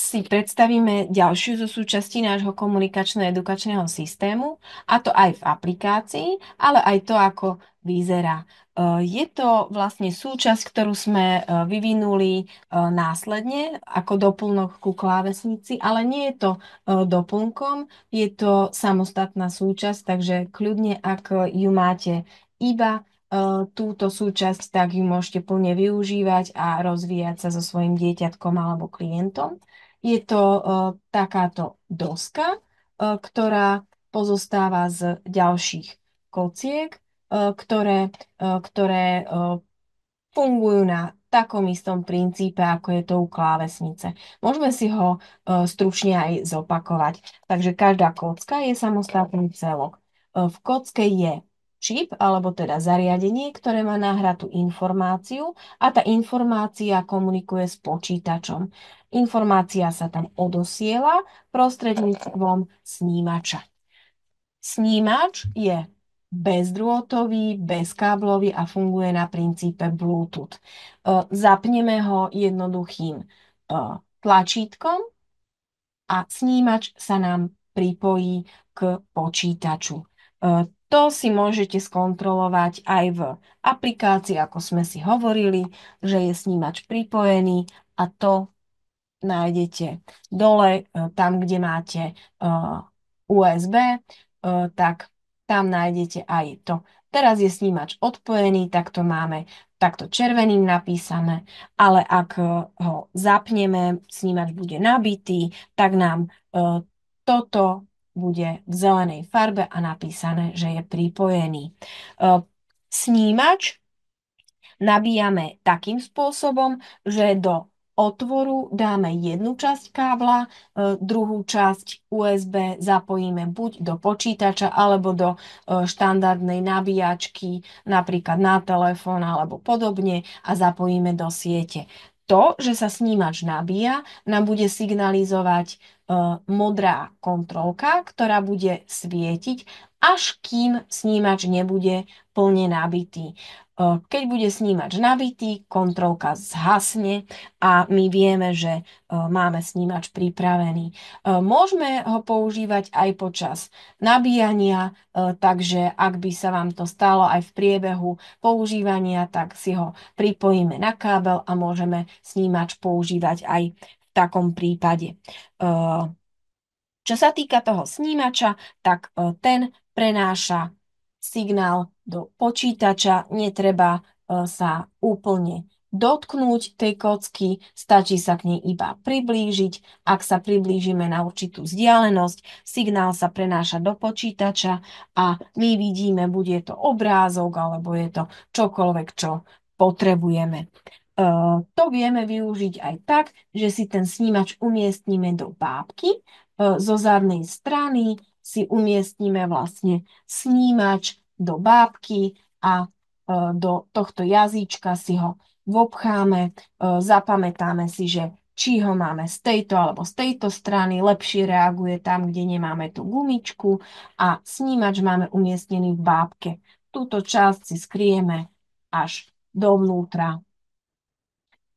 si predstavíme ďalšiu zo súčastí nášho komunikačno-edukačného systému, a to aj v aplikácii, ale aj to, ako vyzerá. Je to vlastne súčasť, ktorú sme vyvinuli následne ako doplnok ku klávesnici, ale nie je to doplnkom, je to samostatná súčasť, takže kľudne, ak ju máte iba túto súčasť, tak ju môžete plne využívať a rozvíjať sa so svojím dieťatkom alebo klientom. Je to takáto doska, ktorá pozostáva z ďalších kociek, ktoré fungujú na takom istom princípe, ako je to u klávesnice. Môžeme si ho stručne aj zopakovať. Takže každá kocka je samostatný celok. V kocke je čip, alebo teda zariadenie, ktoré má nahratú informáciu a tá informácia komunikuje s počítačom. Informácia sa tam odosiela prostredníctvom snímača. Snímač je bezdrôtový, bezkáblový a funguje na princípe Bluetooth. Zapneme ho jednoduchým tlačítkom a snímač sa nám pripojí k počítaču. To si môžete skontrolovať aj v aplikácii, ako sme si hovorili, že je snímač pripojený a to nájdete dole, tam, kde máte USB, tak tam nájdete aj to. Teraz je snímač odpojený, tak to máme takto červeným napísané, ale ak ho zapneme, snímač bude nabitý, tak nám toto bude v zelenej farbe a napísané, že je pripojený. Snímač nabíjame takým spôsobom, že do otvoru dáme jednu časť kábla, druhú časť USB zapojíme buď do počítača alebo do štandardnej nabíjačky, napríklad na telefón alebo podobne a zapojíme do siete. To, že sa snímač nabíja, nám bude signalizovať modrá kontrolka, ktorá bude svietiť, až kým snímač nebude plne nabitý. Keď bude snímač nabitý, kontrolka zhasne a my vieme, že máme snímač pripravený. Môžeme ho používať aj počas nabíjania, takže ak by sa vám to stalo aj v priebehu používania, tak si ho pripojíme na kábel a môžeme snímač používať aj v takom prípade. Čo sa týka toho snímača, tak ten prenáša signál do počítača, netreba sa úplne dotknúť tej kocky, stačí sa k nej iba priblížiť. Ak sa priblížime na určitú vzdialenosť, signál sa prenáša do počítača a my vidíme, bude to obrázok alebo je to čokoľvek, čo potrebujeme. To vieme využiť aj tak, že si ten snímač umiestnime do bábky, zo zadnej strany si umiestnime vlastne snímač do bábky a do tohto jazyčka si ho vopcháme, zapamätáme si, že či ho máme z tejto alebo z tejto strany, lepšie reaguje tam, kde nemáme tú gumičku a snímač máme umiestnený v bábke. Túto časť si skrieme až dovnútra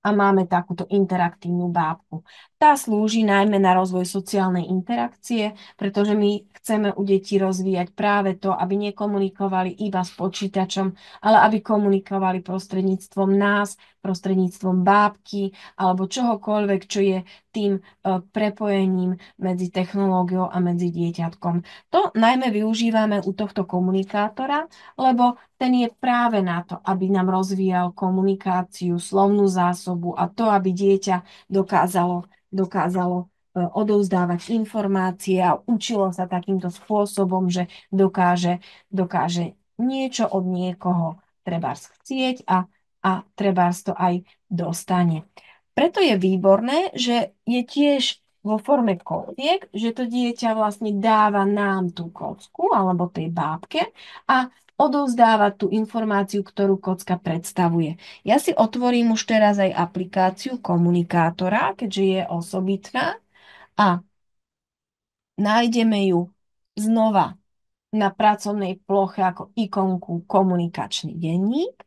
a máme takúto interaktívnu bábku. Tá slúži najmä na rozvoj sociálnej interakcie, pretože my chceme u detí rozvíjať práve to, aby nekomunikovali iba s počítačom, ale aby komunikovali prostredníctvom nás, prostredníctvom bábky alebo čohokoľvek, čo je tým prepojením medzi technológiou a medzi dieťatkom. To najmä využívame u tohto komunikátora, lebo ten je práve na to, aby nám rozvíjal komunikáciu, slovnú zásobu a to, aby dieťa dokázalo odovzdávať informácie a učilo sa takýmto spôsobom, že dokáže niečo od niekoho trebárs chcieť a trebárs to aj dostane. Preto je výborné, že je tiež vo forme kociek, že to dieťa vlastne dáva nám tú kocku alebo tej bábke a odovzdáva tú informáciu, ktorú kocka predstavuje. Ja si otvorím už teraz aj aplikáciu komunikátora, keďže je osobitná a nájdeme ju znova na pracovnej ploche ako ikonku komunikačný denník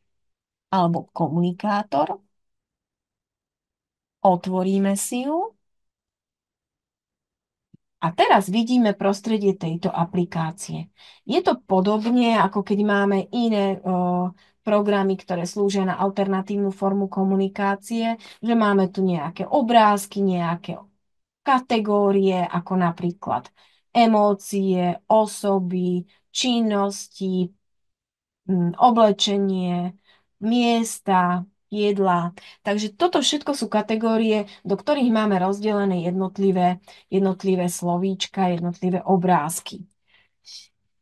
alebo komunikátor. Otvoríme si ju A teraz vidíme prostredie tejto aplikácie. Je to podobne, ako keď máme iné programy, ktoré slúžia na alternatívnu formu komunikácie, že máme tu nejaké obrázky, nejaké kategórie, ako napríklad emócie, osoby, činnosti, oblečenie, miesta, jedla. Takže toto všetko sú kategórie, do ktorých máme rozdelené jednotlivé slovíčka, jednotlivé obrázky.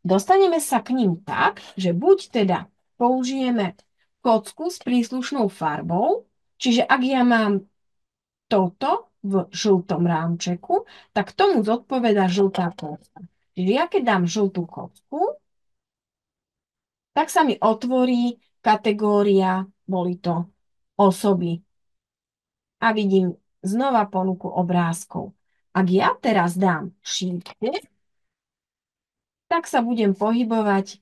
Dostaneme sa k ním tak, že buď teda použijeme kocku s príslušnou farbou, čiže ak ja mám toto v žltom rámčeku, tak tomu zodpoveda žltá kocka. Čiže ja keď dám žltú kocku, tak sa mi otvorí kategória, boli to osoby. A vidím znova ponuku obrázkov. Ak ja teraz dám šípku, tak sa budem pohybovať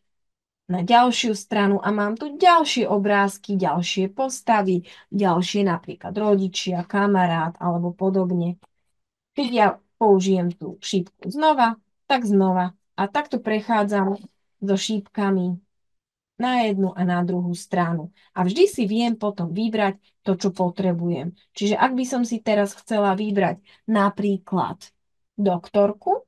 na ďalšiu stranu a mám tu ďalšie obrázky, ďalšie postavy, ďalšie napríklad rodičia, kamarát alebo podobne. Keď ja použijem tú šípku znova, tak znova. A takto prechádzam so šípkami na jednu a na druhú stranu. A vždy si viem potom vybrať to, čo potrebujem. Čiže ak by som si teraz chcela vybrať napríklad doktorku,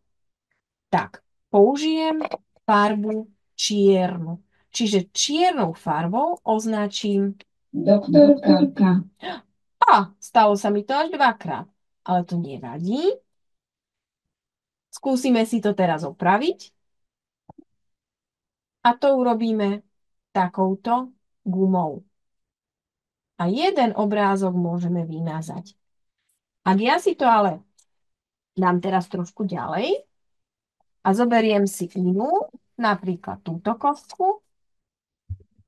tak použijem farbu čiernu. Čiže čiernou farbou označím doktorka. A stalo sa mi to až dvakrát. Ale to nevadí. Skúsime si to teraz opraviť. A to urobíme takouto gumou. A jeden obrázok môžeme vymazať. Ak ja si to ale dám teraz trošku ďalej a zoberiem si inú, napríklad túto kostku,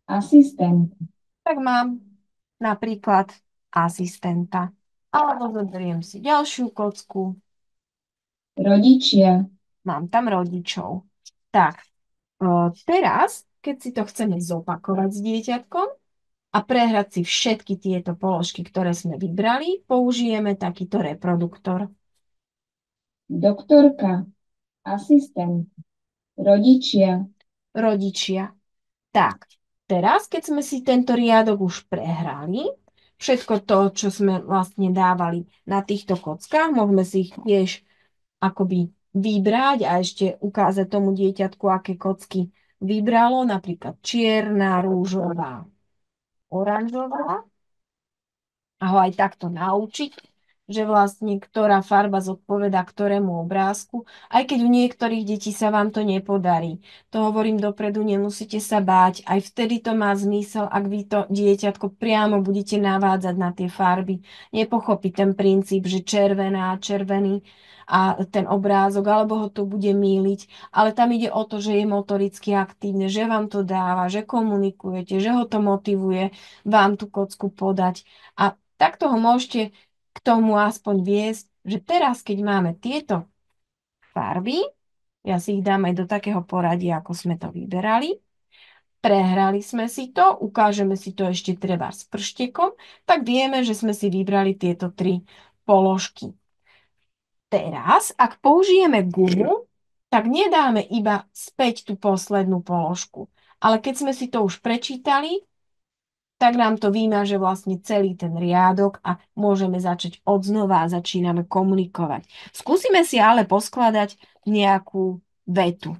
asistent, tak mám napríklad asistenta. Alebo zoberiem si ďalšiu kocku, rodičia. Mám tam rodičov. Tak, teraz, keď si to chceme zopakovať s dieťatkom, a prehrať si všetky tieto položky, ktoré sme vybrali, použijeme takýto reproduktor. Doktorka, asistent, rodičia. Rodičia. Tak, teraz, keď sme si tento riadok už prehrali, všetko to, čo sme vlastne dávali na týchto kockách, môžeme si ich tiež akoby vybrať a ešte ukázať tomu dieťatku, aké kocky vybralo, napríklad čierna, rúžová, oranžová a ho aj takto naučiť, že vlastne ktorá farba zodpoveda ktorému obrázku, aj keď u niektorých detí sa vám to nepodarí. To hovorím dopredu, nemusíte sa báť, aj vtedy to má zmysel, ak vy to dieťatko priamo budete navádzať na tie farby. Nepochopí ten princíp, že červená, červený a ten obrázok, alebo ho to bude mýliť, ale tam ide o to, že je motoricky aktívne, že vám to dáva, že komunikujete, že ho to motivuje vám tú kocku podať. A takto ho môžete k tomu aspoň viesť, že teraz, keď máme tieto farby, ja si ich dám aj do takého poradia, ako sme to vyberali, prehrali sme si to, ukážeme si to ešte treba s prštekom, tak vieme, že sme si vybrali tieto tri položky. Teraz, ak použijeme gumu, tak nedáme iba späť tú poslednú položku. Ale keď sme si to už prečítali, tak nám to vymaže vlastne celý ten riadok a môžeme začať odznova a začíname komunikovať. Skúsime si ale poskladať nejakú vetu.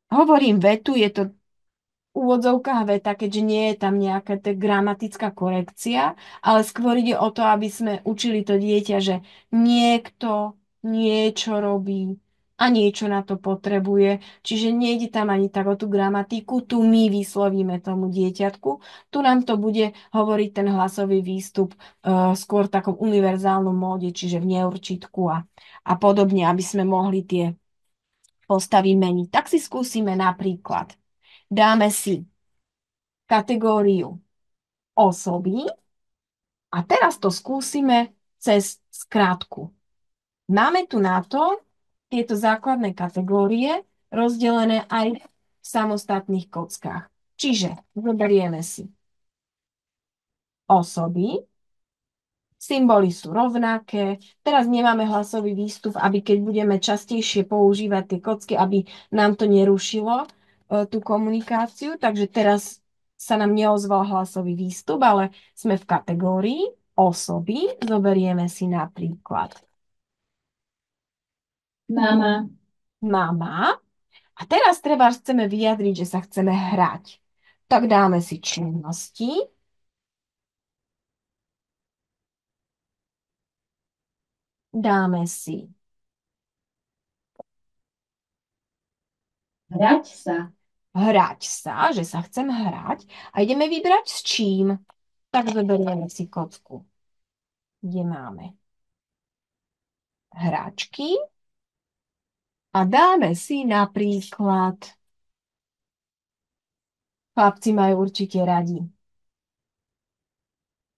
Hovorím vetu, je to úvodzovkách veta, keďže nie je tam nejaká gramatická korekcia, ale skôr ide o to, aby sme učili to dieťa, že niekto niečo robí a niečo na to potrebuje. Čiže nejde tam ani tak o tú gramatiku, tu my vyslovíme tomu dieťatku, tu nám to bude hovoriť ten hlasový výstup skôr v takom univerzálnom móde, čiže v neurčitku a podobne, aby sme mohli tie postavy meniť. Tak si skúsime napríklad. Dáme si kategóriu osoby a teraz to skúsime cez skratku. Máme tu na to tieto základné kategórie rozdelené aj v samostatných kockách. Čiže zoberieme si osoby, Symboly sú rovnaké. Teraz nemáme hlasový výstup, aby keď budeme častejšie používať tie kocky, aby nám to nerušilo tú komunikáciu. Takže teraz sa nám neozval hlasový výstup, ale sme v kategórii osoby. Zoberieme si napríklad Mama, mama. A teraz treba chceme vyjadriť, že sa chceme hrať. Tak dáme si činnosti, dáme si hrať sa. hrať sa, že sa chcem hrať a ideme vybrať s čím. Tak zoberieme si kocku, kde máme hráčky a dáme si napríklad, chlapci majú určite radi,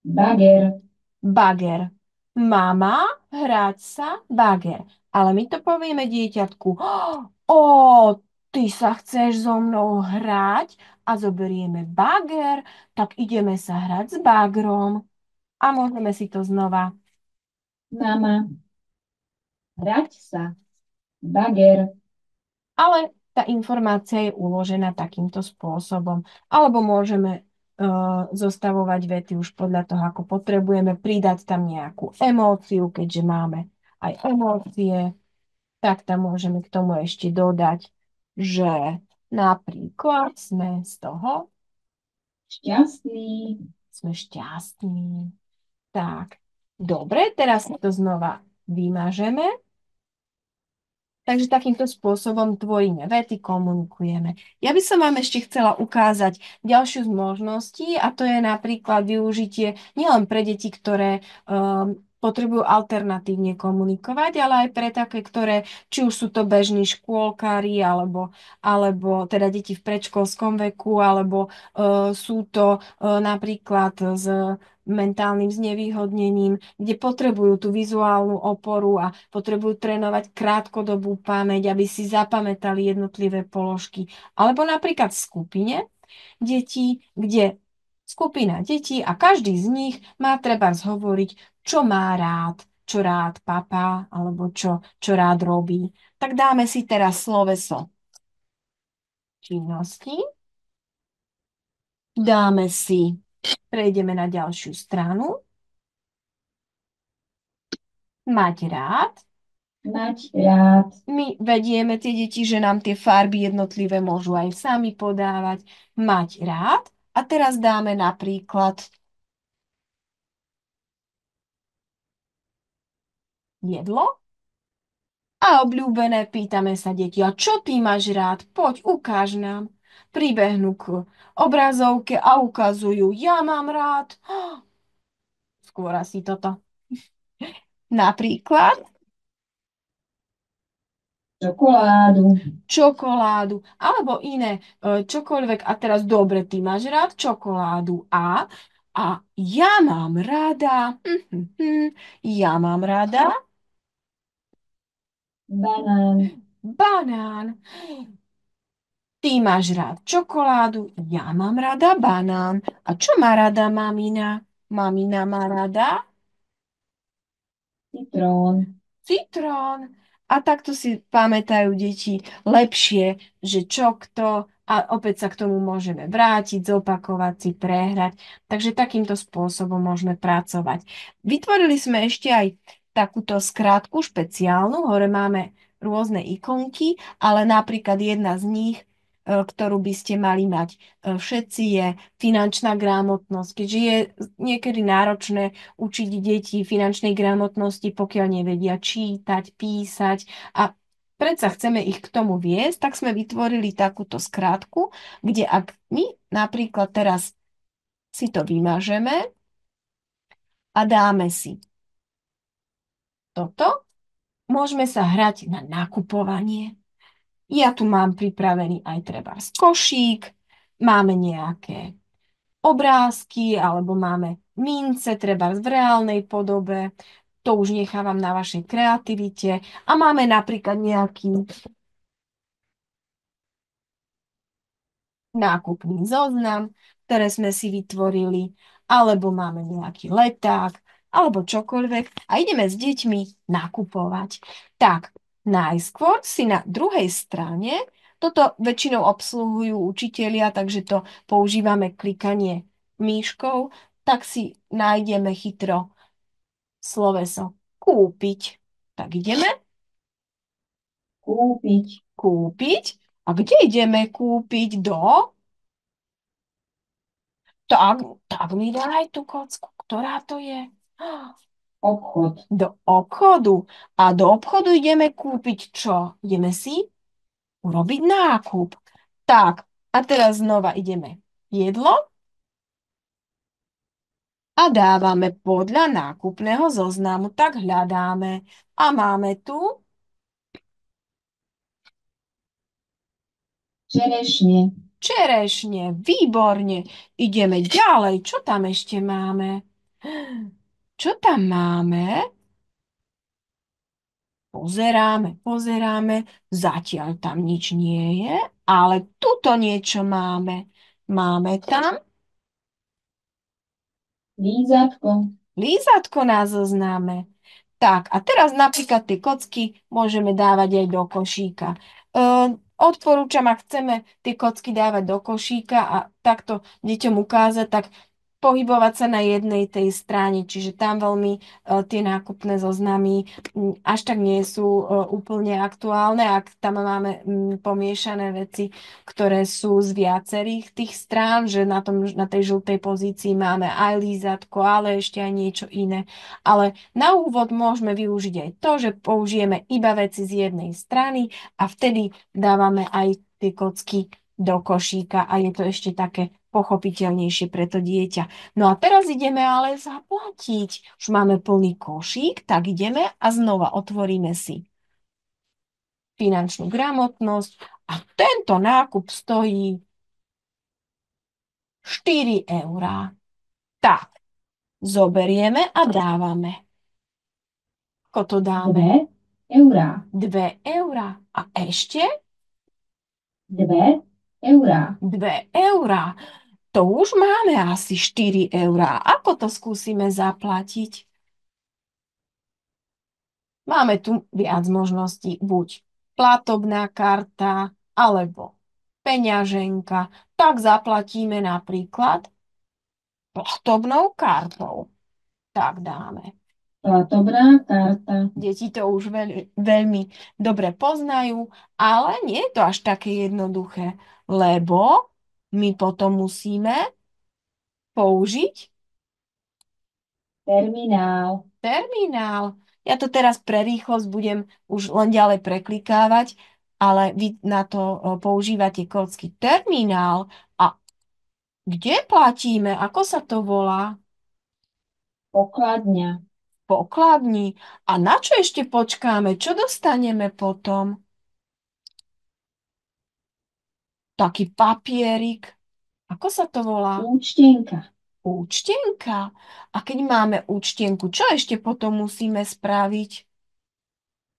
Bager, bager. Mama, hrať sa, bager. Ale my to povieme dieťatku, o, ty sa chceš so mnou hrať a zoberieme bager, tak ideme sa hrať s bagrom. A môžeme si to znova. mama, hrať sa. Bager, Ale tá informácia je uložená takýmto spôsobom. Alebo môžeme zostavovať vety už podľa toho, ako potrebujeme, pridať tam nejakú emóciu, keďže máme aj emócie, tak tam môžeme k tomu ešte dodať, že napríklad sme z toho, šťastný. sme šťastní. Tak, dobre, teraz si to znova vymažeme. Takže takýmto spôsobom tvoríme vety, komunikujeme. Ja by som vám ešte chcela ukázať ďalšiu z možností a to je napríklad využitie nielen pre deti, ktoré potrebujú alternatívne komunikovať, ale aj pre také, ktoré, či už sú to bežní škôlkári, alebo teda deti v predškolskom veku, alebo sú to napríklad s mentálnym znevýhodnením, kde potrebujú tú vizuálnu oporu a potrebujú trénovať krátkodobú pamäť, aby si zapamätali jednotlivé položky. Alebo napríklad v skupine detí, kde skupina detí a každý z nich má treba zhovoriť, čo má rád, čo rád papá, alebo čo rád robí. Tak dáme si teraz sloveso činnosti. Dáme si, prejdeme na ďalšiu stranu. Mať rád. Mať rád. My vedieme tie deti, že nám tie farby jednotlivé môžu aj sami podávať. Mať rád. A teraz dáme napríklad jedlo. A obľúbené pýtame sa deti, a čo ty máš rád? Poď, ukáž nám. Pribehnú k obrazovke a ukazujú, ja mám rád. Skôr asi toto. Napríklad Čokoládu. čokoládu alebo iné čokoľvek. A teraz dobre, ty máš rád čokoládu a ja mám rada, ja mám rada Banán. banán. Ty máš rád čokoládu, ja mám rada banán. A čo má rada mamina? Mamina má rada Citrón. citrón. A takto si pamätajú deti lepšie, že čo kto, a opäť sa k tomu môžeme vrátiť, zopakovať si, prehrať. Takže takýmto spôsobom môžeme pracovať. Vytvorili sme ešte aj takúto skrátku špeciálnu. Hore máme rôzne ikonky, ale napríklad jedna z nich, ktorú by ste mali mať všetci, je finančná gramotnosť. Keďže je niekedy náročné učiť deti finančnej gramotnosti, pokiaľ nevedia čítať, písať a predsa chceme ich k tomu viesť, tak sme vytvorili takúto skratku, kde ak my napríklad teraz si to vymažeme a dáme si toto, môžeme sa hrať na nakupovanie. Ja tu mám pripravený aj treba košík, máme nejaké obrázky alebo máme mince, treba v reálnej podobe. To už nechávam na vašej kreativite. A máme napríklad nejaký nákupný zoznam, ktoré sme si vytvorili, alebo máme nejaký leták, alebo čokoľvek a ideme s deťmi nakupovať. Tak, najskôr si na druhej strane, toto väčšinou obsluhujú učitelia, takže to používame klikanie myškou, tak si nájdeme chytro sloveso kúpiť. Tak ideme Kúpiť. kúpiť. A kde ideme kúpiť? Tak, tak mi daj tú kocku. Ktorá to je? Obchod. Do obchodu. A do obchodu ideme kúpiť čo? Ideme si urobiť nákup. Tak, a teraz znova ideme. Jedlo a dávame podľa nákupného zoznamu. Tak hľadáme. A máme tu Čerešne. čerešne. Výborne. Ideme ďalej. Čo tam ešte máme? Čo tam máme? Pozeráme, zatiaľ tam nič nie je, ale tuto niečo máme. Máme tam Lízatko. lízatko na zozname. Tak, a teraz napríklad tie kocky môžeme dávať aj do košíka. Odporúčam, ak chceme tie kocky dávať do košíka a takto deťom ukázať, tak pohybovať sa na jednej tej strane, čiže tam veľmi tie nákupné zoznamy až tak nie sú úplne aktuálne, ak tam máme pomiešané veci, ktoré sú z viacerých tých strán, že na tej žltej pozícii máme aj lízatko, ale ešte aj niečo iné. Ale na úvod môžeme využiť aj to, že použijeme iba veci z jednej strany a vtedy dávame aj tie kocky do košíka a je to ešte také pochopiteľnejšie pre to dieťa. No a teraz ideme ale zaplatiť. Už máme plný košík, tak ideme a znova otvoríme si finančnú gramotnosť a tento nákup stojí 4 eurá. Tak, zoberieme a dávame. Ako to dáme? 2 eurá. 2 eurá. A ešte 2 eurá. 2 eurá. To už máme asi 4 eurá. Ako to skúsime zaplatiť? Máme tu viac možností. Buď platobná karta, alebo peňaženka. Tak zaplatíme napríklad platobnou kartou. Tak dáme. Platobná karta. Deti to už veľmi dobre poznajú, ale nie je to až také jednoduché, lebo my potom musíme použiť Terminál. terminál. Ja to teraz pre rýchlosť budem už len ďalej preklikávať, ale vy na to používate kódsky terminál. A kde platíme? Ako sa to volá? Pokladňa. Pokladni. A na čo ešte počkáme? Čo dostaneme potom? Taký papierik. Ako sa to volá? Účtenka. Účtenka. A keď máme účtenku, čo ešte potom musíme spraviť?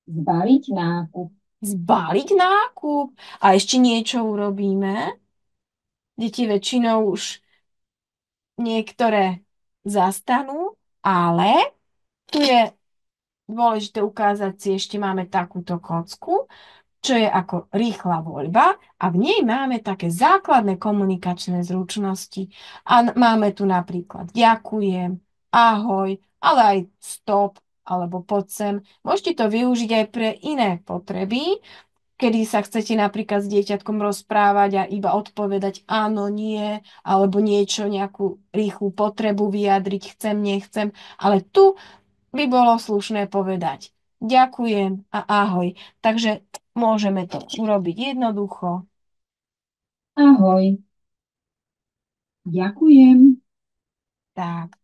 Zbaliť nákup. Zbaliť nákup. A ešte niečo urobíme. Deti väčšinou už niektoré zastanú, ale tu je dôležité ukázať si, ešte máme takúto kocku, čo je ako rýchla voľba a v nej máme také základné komunikačné zručnosti. A máme tu napríklad ďakujem, ahoj, ale aj stop alebo poď sem. Môžete to využiť aj pre iné potreby, kedy sa chcete napríklad s dieťatkom rozprávať a iba odpovedať áno, nie, alebo niečo, nejakú rýchlu potrebu vyjadriť, chcem, nechcem. Ale tu by bolo slušné povedať ďakujem a ahoj. Takže môžeme to urobiť jednoducho. Ahoj. Ďakujem. Tak.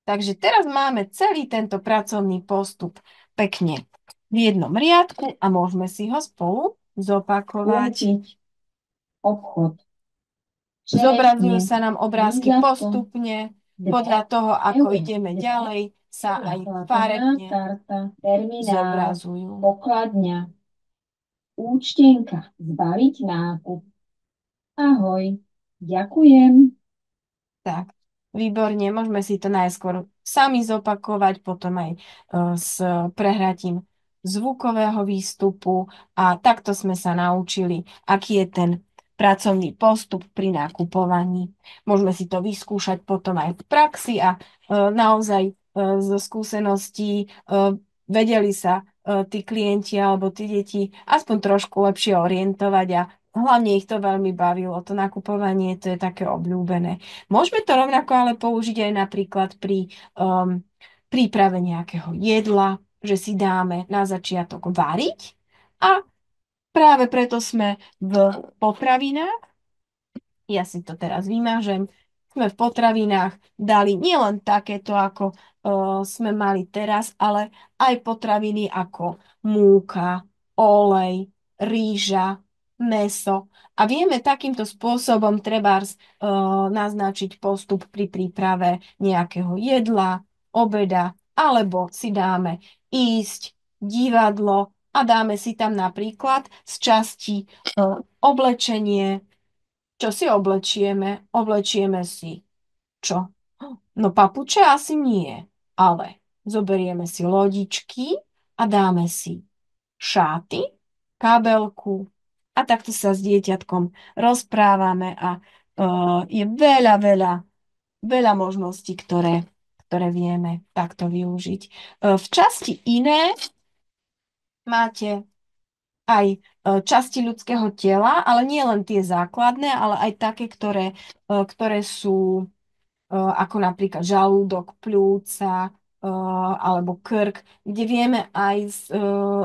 Takže teraz máme celý tento pracovný postup pekne v jednom riadku a môžeme si ho spolu zopakovať. Kúpiť. Obchod. Zobrazujú Čerešne. sa nám obrázky Lízatko. postupne, 2 podľa toho, ako eur. ideme 2 ďalej, sa eurá. aj Platobná farebne karta. Terminál. zobrazujú. Pokladňa. Účtenka. Zbaliť nákup. Ahoj. Ďakujem. Tak, výborne, môžeme si to najskôr sami zopakovať, potom aj s prehratím zvukového výstupu a takto sme sa naučili, aký je ten pracovný postup pri nakupovaní. Môžeme si to vyskúšať potom aj v praxi a naozaj zo skúseností vedeli sa tí klienti alebo tí deti aspoň trošku lepšie orientovať a hlavne ich to veľmi bavilo. To nakupovanie, to je také obľúbené. Môžeme to rovnako ale použiť aj napríklad pri príprave nejakého jedla, že si dáme na začiatok variť a práve preto sme v potravinách, ja si to teraz vymážem, sme v potravinách dali nielen takéto, ako sme mali teraz, ale aj potraviny ako múka, olej, rýža, mäso. A vieme takýmto spôsobom trebárs naznačiť postup pri príprave nejakého jedla, obeda, alebo si dáme ísť divadlo a dáme si tam napríklad z časti oblečenie. Čo si oblečieme? Oblečieme si čo? No papuče asi nie, ale zoberieme si lodičky a dáme si šáty, kabelku a takto sa s dieťatkom rozprávame a je veľa možností, ktoré vieme takto využiť. V časti iné máte aj časti ľudského tela, ale nie len tie základné, ale aj také, ktoré sú ako napríklad žalúdok, pľúca alebo krk, kde vieme aj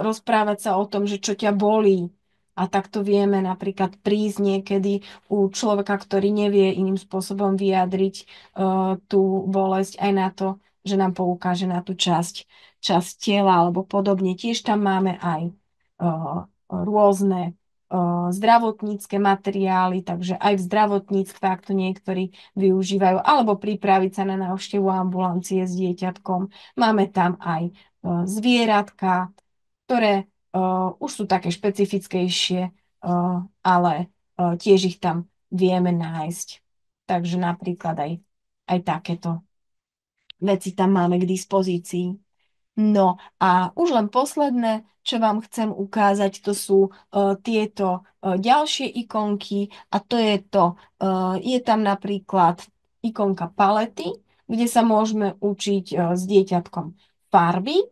rozprávať sa o tom, že čo ťa bolí. A takto vieme napríklad prísť niekedy u človeka, ktorý nevie iným spôsobom vyjadriť tú bolesť aj na to, že nám poukáže na tú časť tela alebo podobne. Tiež tam máme aj rôzne zdravotnícke materiály, takže aj v zdravotníctve, ak to niektorí využívajú, alebo pripraviť sa na návštevu ambulancie s dieťatkom. Máme tam aj zvieratka, ktoré už sú také špecifickejšie, ale tiež ich tam vieme nájsť. Takže napríklad aj takéto veci tam máme k dispozícii. No a už len posledné, čo vám chcem ukázať, to sú tieto ďalšie ikonky a to je to, je tam napríklad ikonka palety, kde sa môžeme učiť s dieťatkom farby.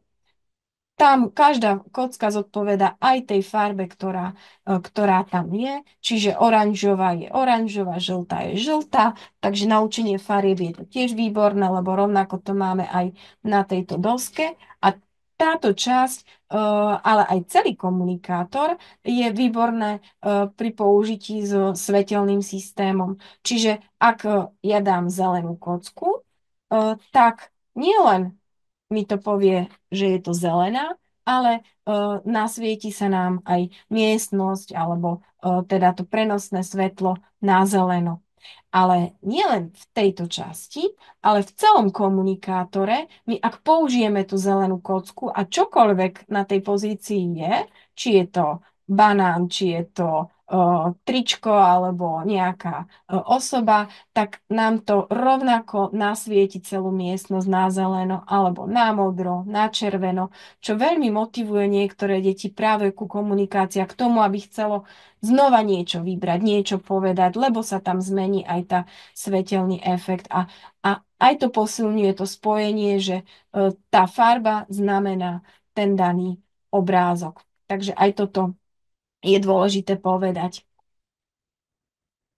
Tam každá kocka zodpoveda aj tej farbe, ktorá tam je. Čiže oranžová je oranžová, žltá je žltá. Takže naučenie farieb je to tiež výborné, lebo rovnako to máme aj na tejto doske. A táto časť, ale aj celý komunikátor je výborné pri použití so svetelným systémom. Čiže ak ja dám zelenú kocku, tak nielen mi to povie, že je to zelená, ale nasvieti sa nám aj miestnosť alebo teda to prenosné svetlo na zeleno. Ale nielen v tejto časti, ale v celom komunikátore, my ak použijeme tú zelenú kocku a čokoľvek na tej pozícii je, či je to banán, či je to tričko alebo nejaká osoba, tak nám to rovnako nasvieti celú miestnosť na zeleno alebo na modro, na červeno, čo veľmi motivuje niektoré deti práve ku komunikácii a k tomu, aby chcelo znova niečo vybrať, niečo povedať, lebo sa tam zmení aj tá svetelný efekt a aj to posilňuje to spojenie, že tá farba znamená ten daný obrázok. Takže aj toto je dôležité povedať.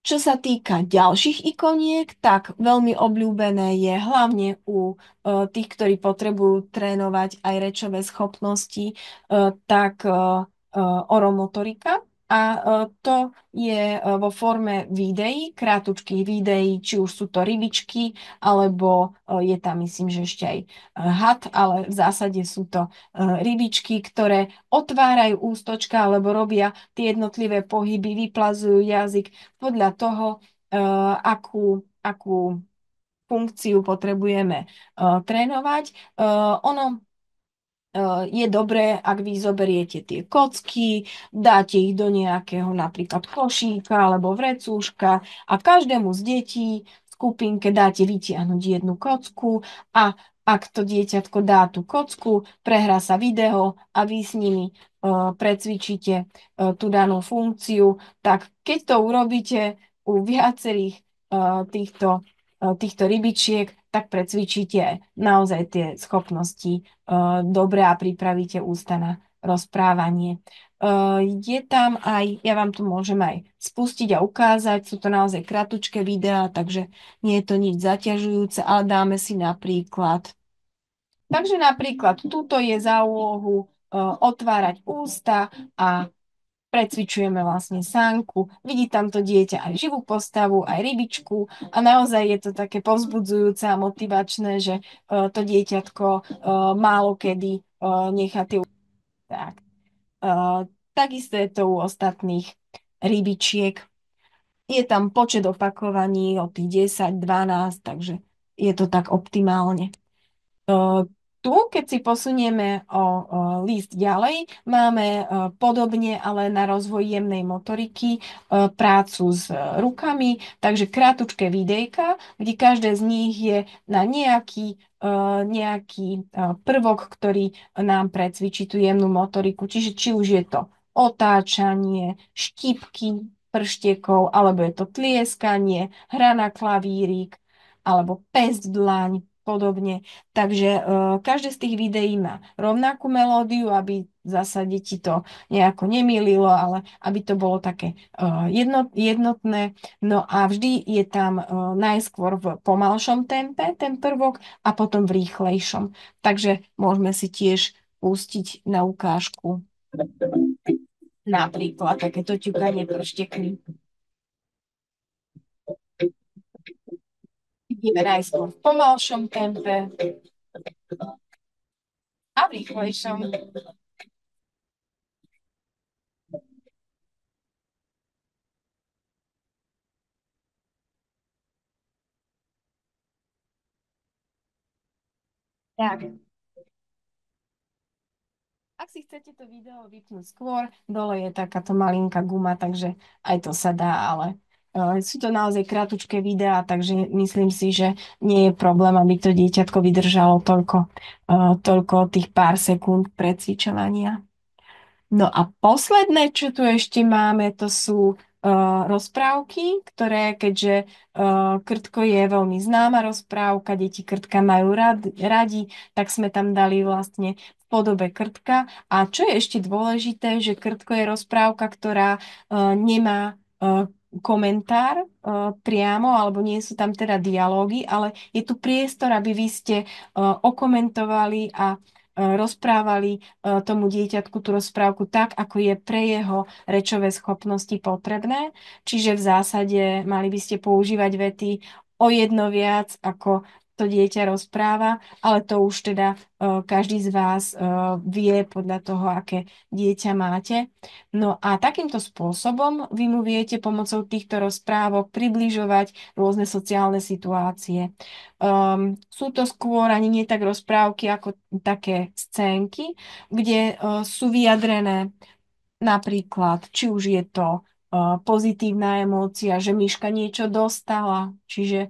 Čo sa týka ďalších ikoniek, tak veľmi obľúbené je hlavne u tých, ktorí potrebujú trénovať aj rečové schopnosti, tak oromotorika. A to je vo forme videí, krátučkých videí, či už sú to rybičky, alebo je tam, myslím, že ešte aj had, ale v zásade sú to rybičky, ktoré otvárajú ústočka alebo robia tie jednotlivé pohyby, vyplazujú jazyk podľa toho, akú funkciu potrebujeme trénovať. Ono je dobré, ak vy zoberiete tie kocky, dáte ich do nejakého napríklad košíka alebo vrecúška a každému z detí v skupinke dáte vytiahnuť jednu kocku a ak to dieťatko dá tú kocku, prehrá sa video a vy s nimi precvičíte tú danú funkciu, tak keď to urobíte u viacerých týchto rybičiek, tak precvičíte naozaj tie schopnosti dobre a pripravíte ústa na rozprávanie. Je tam aj, ja vám tu môžem aj spustiť a ukázať, sú to naozaj kratučké videá, takže nie je to nič zaťažujúce, ale dáme si napríklad. Takže napríklad tuto je za úlohu otvárať ústa a precvičujeme vlastne sánku. Vidí tam to dieťa aj živú postavu, aj rybičku a naozaj je to také povzbudzujúce a motivačné, že to dieťatko málo kedy nechá tie. Tak. Takisto je to u ostatných rybičiek. Je tam počet opakovaní od tých 10, 12, takže je to tak optimálne. Uh, Tu, keď si posunieme o list ďalej, máme podobne, ale na rozvoj jemnej motoriky, prácu s rukami, takže krátučké videjka, kde každé z nich je na nejaký prvok, ktorý nám precvičí tú jemnú motoriku. Čiže či už je to otáčanie, štipky prštiekov, alebo je to tlieskanie, hra na klavírik, alebo pesť dlaň, podobne. Takže každé z tých videí má rovnakú melódiu, aby zasa deti to nejako nemýlilo, ale aby to bolo také jednotné. No a vždy je tam najskôr v pomalšom tempe ten prvok a potom v rýchlejšom. Takže môžeme si tiež pustiť na ukážku napríklad takéto ťukanie prštekmi. Ideme najskôr v pomalšom tempe a v rýchlejšom. Tak. Ak si chcete to video vypnúť skôr, dole je takáto malinká guma, takže aj to sa dá, ale sú to naozaj kratučké videá, takže myslím si, že nie je problém, aby to dieťatko vydržalo toľko tých pár sekúnd precvičovania. No a posledné, čo tu ešte máme, to sú rozprávky, ktoré, keďže krtko je veľmi známa rozprávka, deti krtka majú radi, tak sme tam dali vlastne v podobe krtka. A čo je ešte dôležité, že krtko je rozprávka, ktorá nemá komentár priamo, alebo nie sú tam teda dialógy, ale je tu priestor, aby vy ste okomentovali a rozprávali tomu dieťatku tú rozprávku tak, ako je pre jeho rečové schopnosti potrebné. Čiže v zásade mali by ste používať vety o jedno viac, ako to dieťa rozpráva, ale to už teda každý z vás vie podľa toho, aké dieťa máte. No a takýmto spôsobom vy mu viete pomocou týchto rozprávok približovať rôzne sociálne situácie. Sú to skôr ani nie tak rozprávky ako také scénky, kde sú vyjadrené napríklad, či už je to pozitívna emócia, že myška niečo dostala, čiže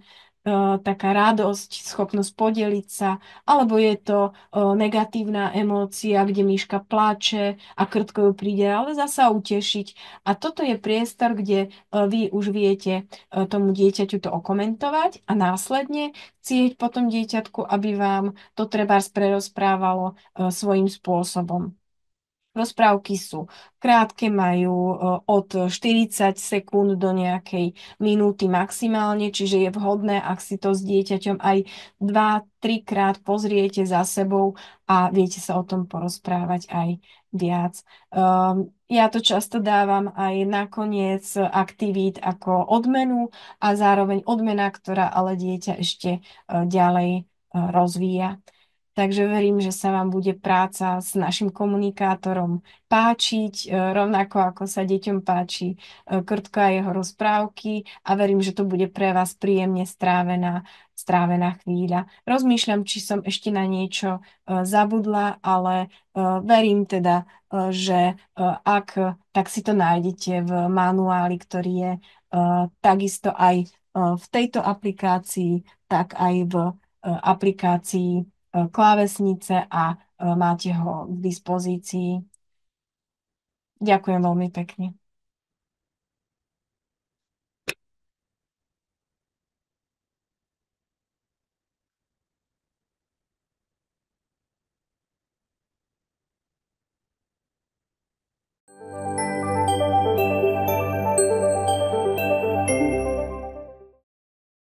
taká radosť, schopnosť podeliť sa, alebo je to negatívna emócia, kde myška plače a krtko ju príde ale zasa utešiť. A toto je priestor, kde vy už viete tomu dieťaťu to okomentovať a následne chcieť potom dieťatku, aby vám to trebárs prerozprávalo svojím spôsobom. Rozprávky sú krátke, majú od 40 sekúnd do nejakej minúty maximálne, čiže je vhodné, ak si to s dieťaťom aj 2-3 krát pozriete za sebou a viete sa o tom porozprávať aj viac. Ja to často dávam aj nakoniec aktivít ako odmenu a zároveň odmena, ktorá ale dieťa ešte ďalej rozvíja. Takže verím, že sa vám bude práca s našim komunikátorom páčiť, rovnako ako sa deťom páči Krtko a jeho rozprávky a verím, že to bude pre vás príjemne strávená chvíľa. Rozmýšľam, či som ešte na niečo zabudla, ale verím teda, že ak, tak si to nájdete v manuáli, ktorý je takisto aj v tejto aplikácii, tak aj v aplikácii klávesnice a máte ho k dispozícii. Ďakujem veľmi pekne.